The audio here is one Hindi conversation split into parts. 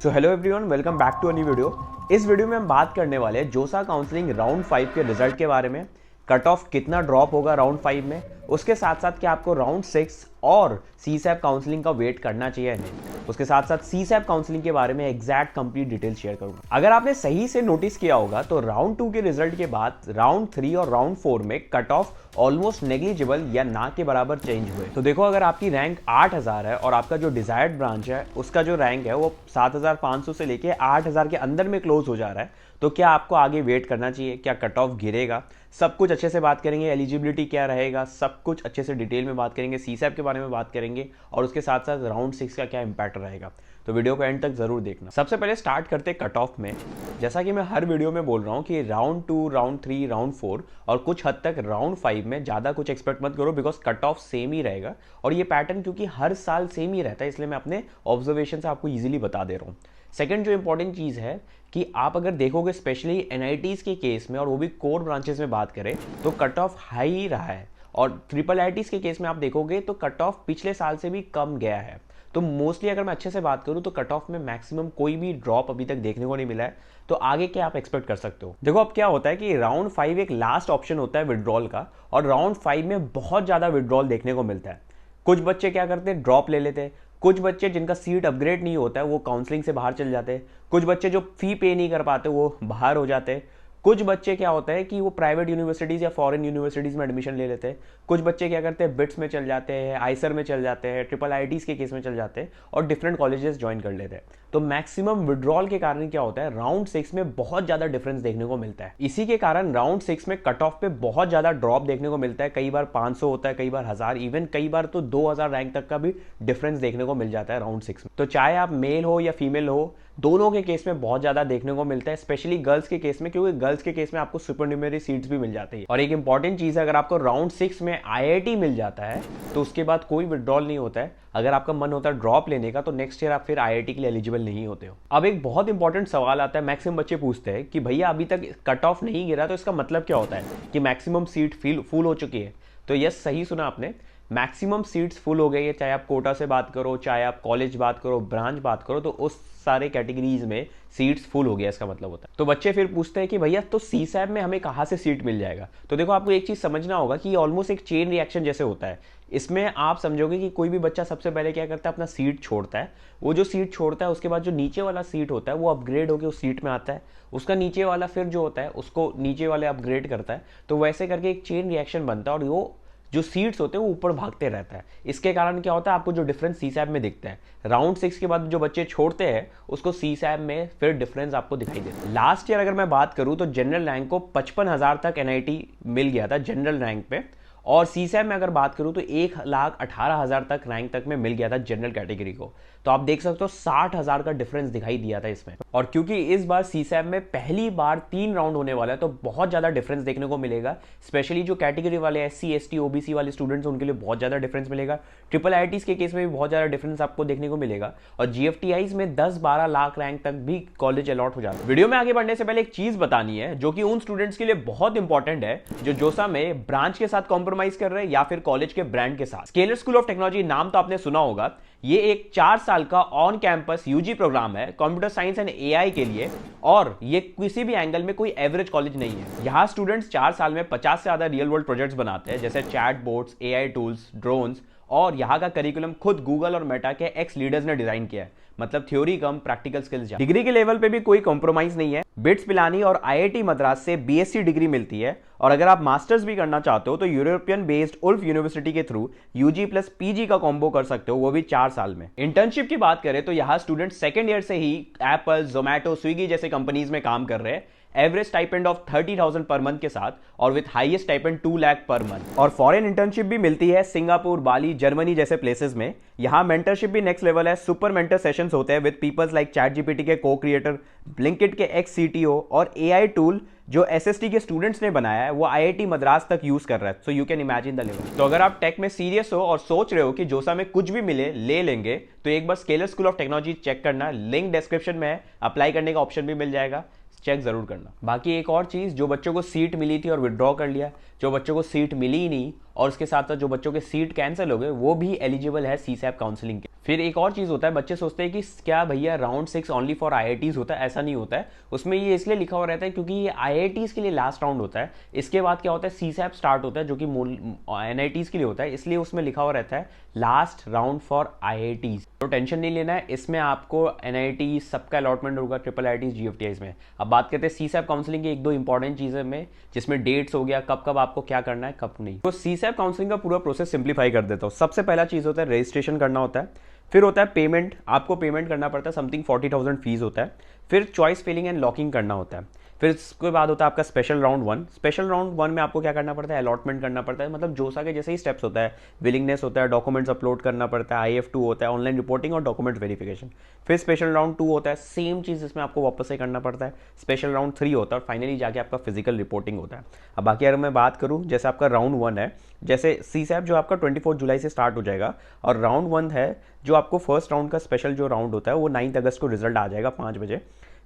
So hello everyone, welcome back to a new video. इस वीडियो में हम बात करने वाले हैं जोसा काउंसलिंग राउंड 5 के रिजल्ट के बारे में। कट ऑफ कितना ड्रॉप होगा राउंड 5 में, उसके साथ साथ कि आपको राउंड 6 और सीसैप काउंसलिंग का वेट करना चाहिए या नहीं, उसके साथ साथ सीसैप काउंसलिंग के बारे में एग्जैक्ट कंप्लीट डिटेल शेयर करूंगा। अगर आपने सही से नोटिस किया होगा तो राउंड 2 के रिजल्ट के बाद राउंड 3 और राउंड 4 में कट ऑफ ऑलमोस्ट नेग्लिजिबल या ना के बराबर चेंज हुए। तो देखो, अगर आपकी रैंक 8000 है और आपका जो डिजायर्ड ब्रांच है उसका जो रैंक है वो 7500 से लेके 8000 के अंदर में क्लोज हो जा रहा है, तो क्या आपको आगे वेट करना चाहिए? क्या कट ऑफ गिरेगा? सब कुछ अच्छे से बात करेंगे। एलिजिबिलिटी क्या रहेगा, सब कुछ अच्छे से डिटेल में बात करेंगे। सीसैप के बारे में बात करेंगे और उसके साथ साथ राउंड 6 का क्या इंपैक्ट रहेगा। तो वीडियो को एंड तक जरूर देखना। सबसे पहले स्टार्ट करते कट ऑफ में। जैसा कि मैं हर वीडियो में बोल रहा हूँ कि राउंड 2, राउंड 3, राउंड 4 और कुछ हद तक राउंड 5 में ज़्यादा कुछ एक्सपेक्ट मत करो, बिकॉज कट ऑफ सेम ही रहेगा। और ये पैटर्न क्योंकि हर साल सेम ही रहता है, इसलिए मैं अपने ऑब्जर्वेशन से आपको ईजिली बता दे रहा हूँ। सेकंड जो इंपॉर्टेंट चीज़ है कि आप अगर देखोगे स्पेशली एनआईटीज़ के केस में और वो भी कोर ब्रांचेस में बात करें तो कट ऑफ हाई ही रहा है। और ट्रिपल आईटीज़ के केस में आप देखोगे तो कट ऑफ पिछले साल से भी कम गया है। तो मोस्टली अगर मैं अच्छे से बात करूं तो कट ऑफ में मैक्सिमम कोई भी ड्रॉप अभी तक देखने को नहीं मिला है। तो आगे क्या आप एक्सपेक्ट कर सकते हो? देखो, अब क्या होता है कि राउंड 5 एक लास्ट ऑप्शन होता है विड्रॉल का, और राउंड 5 में बहुत ज़्यादा विड्रॉल देखने को मिलता है। कुछ बच्चे क्या करते हैं, ड्रॉप ले लेते हैं। कुछ बच्चे जिनका सीट अपग्रेड नहीं होता है वो काउंसलिंग से बाहर चल जाते हैं। कुछ बच्चे जो फी पे नहीं कर पाते वो बाहर हो जाते हैं। कुछ बच्चे क्या होता है कि वो प्राइवेट यूनिवर्सिटीज़ या फॉरेन यूनिवर्सिटीज़ में एडमिशन ले लेते हैं। कुछ बच्चे क्या करते हैं, बिट्स में चल जाते हैं, आइसर में चल जाते हैं, ट्रिपल आईटीज़ के केस में चल जाते हैं और डिफरेंट कॉलेजेस ज्वाइन कर लेते हैं। तो मैक्सिमम विड्रॉल के कारण क्या होता है, राउंड 6 में बहुत ज़्यादा डिफरेंस देखने को मिलता है। इसी के कारण राउंड 6 में कट ऑफ पे बहुत ज़्यादा ड्रॉप देखने को मिलता है। कई बार 500 होता है, कई बार 1000, इवन कई बार तो 2000 रैंक तक का भी डिफरेंस देखने को मिल जाता है राउंड 6 में। तो चाहे आप मेल हो या फीमेल हो, दोनों के केस में बहुत ज़्यादा देखने को मिलता है, स्पेशली गर्ल्स के केस में, क्योंकि गर्ल्स के केस में आपको सुपर न्यूमेरी सीट्स भी मिल जाती है। और एक इंपॉर्टेंट चीज़ है, अगर आपको राउंड 6 में आईआईटी मिल जाता है तो उसके बाद कोई विड्रॉल नहीं होता है। अगर आपका मन होता है ड्रॉप लेने का तो नेक्स्ट ईयर आप फिर आईआईटी के लिए एलिजिबल नहीं होते हो। अब एक बहुत इंपॉर्टेंट सवाल आता है, मैक्सिमम बच्चे पूछते हैं कि भैया अभी तक कट ऑफ नहीं गिरा तो इसका मतलब क्या होता है कि मैक्सिमम सीट फुल हो चुकी है? तो यस, सही सुना आपने, मैक्सिमम सीट्स फुल हो गई है। चाहे आप कोटा से बात करो, चाहे आप कॉलेज बात करो, ब्रांच बात करो, तो उस सारे कैटेगरीज में सीट्स फुल हो गया इसका मतलब होता है। तो बच्चे फिर पूछते हैं कि भैया तो सीसैप में हमें कहाँ से सीट मिल जाएगा? तो देखो, आपको एक चीज़ समझना होगा कि ऑलमोस्ट एक चेन रिएक्शन जैसे होता है। इसमें आप समझोगे कि कोई भी बच्चा सबसे पहले क्या करता है, अपना सीट छोड़ता है। वो जो सीट छोड़ता है उसके बाद जो नीचे वाला सीट होता है वो अपग्रेड होकर उस सीट में आता है। उसका नीचे वाला फिर जो होता है उसको नीचे वाले अपग्रेड करता है। तो वैसे करके एक चेन रिएक्शन बनता है और वो जो सीट्स होते हैं वो ऊपर भागते रहता है। इसके कारण क्या होता है, आपको जो डिफरेंस सीसैप में दिखता है, राउंड 6 के बाद जो बच्चे छोड़ते हैं उसको सीसैप में फिर डिफरेंस आपको दिखाई देता है। लास्ट ईयर अगर मैं बात करूं तो जनरल रैंक को 55,000 तक एनआईटी मिल गया था जनरल रैंक पे, और सीसैप में अगर बात करूं तो 1,18,000 तक रैंक तक में मिल गया था जनरल कैटेगरी को। तो आप देख सकते हो 60,000 का डिफरेंस दिखाई दिया था इसमें। और क्योंकि इस बार सीसैप में पहली बार 3 राउंड होने वाला है तो बहुत ज्यादा डिफरेंस देखने को मिलेगा। स्पेशली जो कैटेगरी वाले एससी एसटी ओबीसी वाले स्टूडेंट्स उनके लिए बहुत ज्यादा डिफरेंस मिलेगा। ट्रिपल आईटीज के केस में भी बहुत ज्यादा डिफरेंस आपको देखने को मिलेगा। और जीएफटीआईज में 10-12 लाख रैंक तक भी कॉलेज अलॉट हो जाता है। वीडियो में आगे बढ़ने से पहले एक चीज बतानी है जो कि उन स्टूडेंट्स के लिए बहुत इंपॉर्टेंट है जो जोसा में ब्रांच के साथ कॉम्प्रोमाइज कर रहे हैं या फिर कॉलेज के ब्रांड के साथ। स्केलर स्कूल ऑफ टेक्नोलॉजी नाम तो आपने सुना होगा। ये एक 4 साल का ऑन कैंपस यूजी प्रोग्राम है कंप्यूटर साइंस एंड एआई के लिए, और ये किसी भी एंगल में कोई एवरेज कॉलेज नहीं है। यहाँ स्टूडेंट्स 4 साल में 50 से ज्यादा रियल वर्ल्ड प्रोजेक्ट्स बनाते हैं, जैसे chat boats, AI tools, drones. और यहाँ का करिकुलम खुद गूगल और मेटा के एक्स लीडर्स ने डिजाइन किया है। मतलब थ्योरी कम प्रैक्टिकल स्किल्स। डिग्री के लेवल पे भी कोई कॉम्प्रोमाइज नहीं है। बिट्स पिलानी और आईआईटी मद्रास से बीएससी डिग्री मिलती है, और अगर आप मास्टर्स भी करना चाहते हो तो यूरोपियन बेस्ड उल्फ यूनिवर्सिटी के थ्रू यूजी प्लस पीजी का कॉम्बो कर सकते हो, वो भी 4 साल में। इंटर्नशिप की बात करें तो यहाँ स्टूडेंट सेकेंड ईयर से ही एप्पल, जोमैटो, स्विगी जैसे कंपनीज में काम कर रहे हैं, average stipend of 30,000 per month के साथ, और with highest stipend 2 lakh per month. और फॉरेन इंटर्नशिप भी मिलती है सिंगापुर, बाली, जर्मनी जैसे प्लेसेस में। यहाँ मेंटरशिप भी नेक्स्ट लेवल है। सुपर मेंटर सेशंस होते हैं with peoples like ChatGPT के को क्रिएटर, ब्लिंकिट के एक्स सीटीओ, और एआई टूल जो एसएसटी के स्टूडेंट्स ने बनाया है वो आईआईटी मद्रास तक यूज कर रहा है। So you can imagine the level. तो अगर आप टेक में सीरियस हो और सोच रहे हो कि जोसा में कुछ भी मिले ले लेंगे, तो एक बार Scaler school of technology check करना, लिंक डिस्क्रिप्शन में है, अप्लाई करने का ऑप्शन भी मिल जाएगा, चेक जरूर करना। बाकी एक और चीज, जो बच्चों को सीट मिली थी और विड्रॉ कर लिया, जो बच्चों को सीट मिली ही नहीं और उसके साथ साथ जो बच्चों के सीट कैंसिल हो गए वो भी एलिजिबल है सीसैप काउंसलिंग के। फिर एक और चीज़ होता है, बच्चे सोचते हैं कि क्या भैया राउंड 6 ओनली फॉर आईआईटीज होता है, ऐसा नहीं होता है। उसमें ये इसलिए लिखा हुआ रहता है क्योंकि ये आईआईटीज के लिए लास्ट राउंड होता है। इसके बाद क्या होता है, सीसैप स्टार्ट होता है जो कि एनआईटीज के लिए होता है, इसलिए उसमें लिखा हुआ रहता है लास्ट राउंड फॉर आईआईटीज। तो टेंशन नहीं लेना है, इसमें आपको एनआईटी सबका अलॉटमेंट होगा, ट्रिपल आईआईटीज जीएफटीआईज में। अब बात करते हैं सीसैप काउंसलिंग की एक दो इंपॉर्टेंट चीज़ें में, जिसमें डेट्स हो गया, कब कब आपको क्या करना है कब नहीं। तो सीसैप काउंसलिंग का पूरा प्रोसेस सिंप्लीफाई कर देता हूँ। सबसे पहला चीज़ होता है रजिस्ट्रेशन करना होता है, फिर होता है पेमेंट, आपको पेमेंट करना पड़ता है, समथिंग 40,000 फीस होता है। फिर चॉइस फिलिंग एंड लॉकिंग करना होता है। फिर इसके बाद होता है आपका स्पेशल राउंड 1। स्पेशल राउंड 1 में आपको क्या करना पड़ता है, अलॉटमेंट करना पड़ता है, मतलब जोसा के जैसे ही स्टेप्स होता है, विलिंगनेस होता है, डॉक्यूमेंट्स अपलोड करना पड़ता है, IF2 होता है, ऑनलाइन रिपोर्टिंग और डॉक्यूमेंट वेरिफिकेशन। फिर स्पेशल राउंड 2 होता है, सेम चीज़ इसमें आपको वापस से करना पड़ता है। स्पेशल राउंड 3 होता है और फाइनली जाके आपका फिजिकल रिपोर्टिंग होता है। अब बाकी अगर मैं बात करूँ, जैसे आपका राउंड 1 है, जैसे सीसैप जो आपका 24 जुलाई से स्टार्ट हो जाएगा, और राउंड 1 है जो आपको फर्स्ट राउंड का स्पेशल जो राउंड होता है वो 9 अगस्त को रिजल्ट आ जाएगा 5 बजे।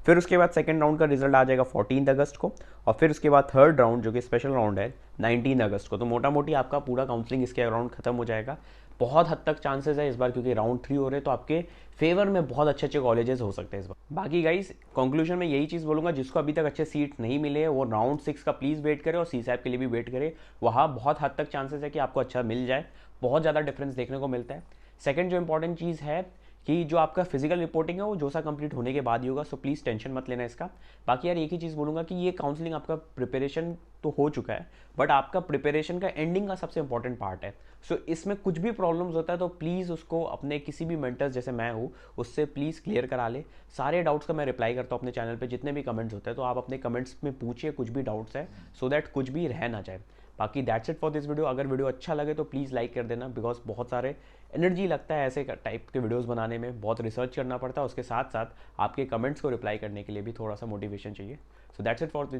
फिर उसके बाद सेकंड राउंड का रिजल्ट आ जाएगा 14 अगस्त को, और फिर उसके बाद थर्ड राउंड जो कि स्पेशल राउंड है 19 अगस्त को। तो मोटा मोटी आपका पूरा काउंसलिंग इसके अराउंड खत्म हो जाएगा। बहुत हद तक चांसेस है इस बार, क्योंकि राउंड 3 हो रहे हैं, तो आपके फेवर में बहुत अच्छे अच्छे कॉलेजेस हो सकते हैं इस बार। बाकी गाइस कंक्लूजन में यही चीज़ बोलूँगा, जिसको अभी तक अच्छे सीट नहीं मिले वो राउंड 6 का प्लीज़ वेट करे, और सीसैप के लिए भी वेट करे। वहाँ बहुत हद तक चांसेस है कि आपको अच्छा मिल जाए, बहुत ज़्यादा डिफरेंस देखने को मिलता है। सेकेंड जो इंपॉर्टेंट चीज़ है कि जो आपका फिजिकल रिपोर्टिंग है वो जोसा कंप्लीट होने के बाद ही होगा, सो प्लीज़ टेंशन मत लेना इसका। बाकी यार एक ही चीज़ बोलूँगा कि ये काउंसलिंग आपका प्रिपरेशन तो हो चुका है, बट आपका प्रिपरेशन का एंडिंग का सबसे इंपॉर्टेंट पार्ट है। सो इसमें कुछ भी प्रॉब्लम्स होता है तो प्लीज़ उसको अपने किसी भी मेंटर्स जैसे मैं हूँ उससे प्लीज़ क्लियर करा ले। सारे डाउट्स का मैं रिप्लाई करता हूँ अपने चैनल पर, जितने भी कमेंट्स होते हैं, तो आप अपने कमेंट्स में पूछिए कुछ भी डाउट्स है, सो दैट कुछ भी रह ना जाए। बाकी that's it for this video. अगर वीडियो अच्छा लगे तो प्लीज़ लाइक कर देना, बिकॉज बहुत सारे एनर्जी लगता है ऐसे टाइप के वीडियोस बनाने में, बहुत रिसर्च करना पड़ता है, उसके साथ साथ आपके कमेंट्स को रिप्लाई करने के लिए भी थोड़ा सा मोटिवेशन चाहिए। So that's it for this